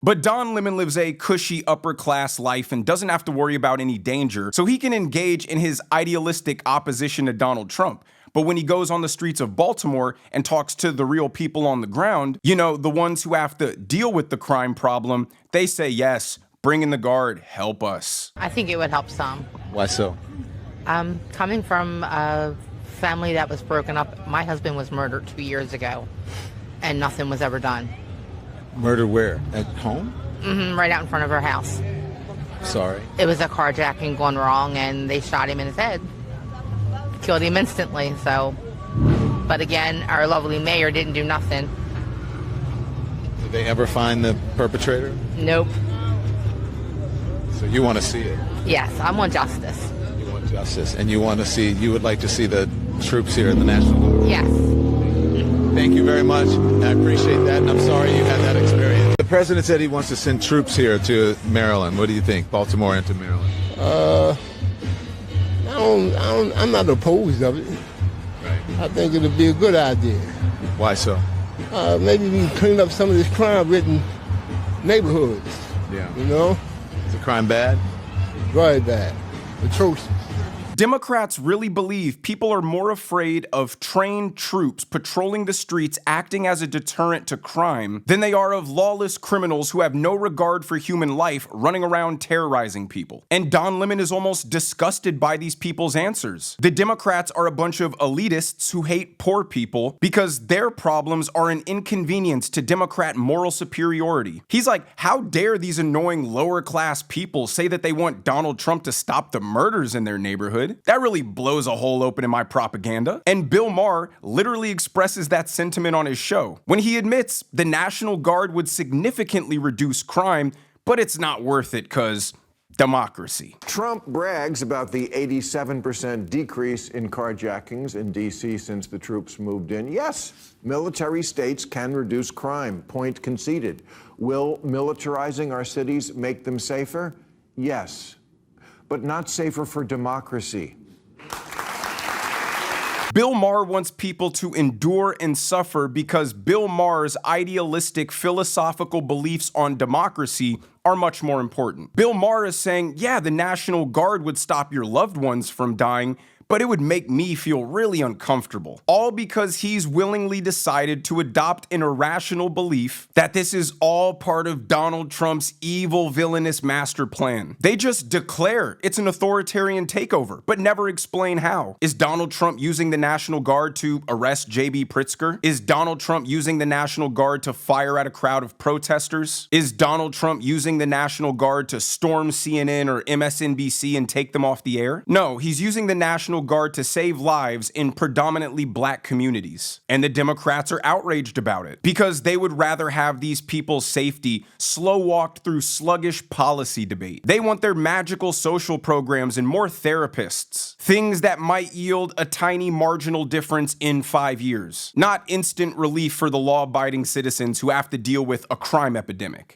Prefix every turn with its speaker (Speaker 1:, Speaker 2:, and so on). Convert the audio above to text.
Speaker 1: But Don Lemon lives a cushy upper-class life and doesn't have to worry about any danger, so he can engage in his idealistic opposition to Donald Trump. But when he goes on the streets of Baltimore and talks to the real people on the ground, you know, the ones who have to deal with the crime problem, they say, yes, bring in the guard, help us.
Speaker 2: I think it would help some.
Speaker 3: Why so?
Speaker 2: Coming from a family that was broken up, my husband was murdered 2 years ago, and nothing was ever done.
Speaker 3: Murder where? At home?
Speaker 2: Right out in front of our house.
Speaker 3: Sorry.
Speaker 2: It was a carjacking gone wrong, and they shot him in his head. Killed him instantly, so. But again, our lovely mayor didn't do nothing.
Speaker 3: Did they ever find the perpetrator?
Speaker 2: Nope.
Speaker 3: So you want to see it?
Speaker 2: Yes, I want justice.
Speaker 3: You want justice, and you would like to see the troops here in the National Guard?
Speaker 2: Yes.
Speaker 3: Thank you very much. I appreciate that, and I'm sorry you had that experience. The president said he wants to send troops here to Maryland. What do you think, Baltimore into Maryland?
Speaker 4: I'm not opposed of it.
Speaker 3: Right.
Speaker 4: I think it'll be a good idea.
Speaker 3: Why so?
Speaker 4: Maybe we can clean up some of this crime-ridden neighborhoods.
Speaker 3: Yeah.
Speaker 4: You know?
Speaker 3: Is the crime bad?
Speaker 4: Very bad. Atrocious.
Speaker 1: Democrats really believe people are more afraid of trained troops patrolling the streets acting as a deterrent to crime than they are of lawless criminals who have no regard for human life running around terrorizing people. And Don Lemon is almost disgusted by these people's answers. The Democrats are a bunch of elitists who hate poor people because their problems are an inconvenience to Democrat moral superiority. He's like, how dare these annoying lower class people say that they want Donald Trump to stop the murders in their neighborhood? That really blows a hole open in my propaganda. And Bill Maher literally expresses that sentiment on his show when he admits the National Guard would significantly reduce crime, but it's not worth it because democracy.
Speaker 5: Trump brags about the 87% decrease in carjackings in D.C. since the troops moved in. Yes, military states can reduce crime. Point conceded. Will militarizing our cities make them safer? Yes, but not safer for democracy.
Speaker 1: Bill Maher wants people to endure and suffer because Bill Maher's idealistic philosophical beliefs on democracy are much more important. Bill Maher is saying, yeah, the National Guard would stop your loved ones from dying, but it would make me feel really uncomfortable. All because he's willingly decided to adopt an irrational belief that this is all part of Donald Trump's evil, villainous master plan. They just declare it's an authoritarian takeover, but never explain how. Is Donald Trump using the National Guard to arrest J.B. Pritzker? Is Donald Trump using the National Guard to fire at a crowd of protesters? Is Donald Trump using the National Guard to storm CNN or MSNBC and take them off the air? No, he's using the National Guard to save lives in predominantly black communities. And the Democrats are outraged about it because they would rather have these people's safety slow-walked through sluggish policy debate. They want their magical social programs and more therapists, things that might yield a tiny marginal difference in 5 years, not instant relief for the law-abiding citizens who have to deal with a crime epidemic.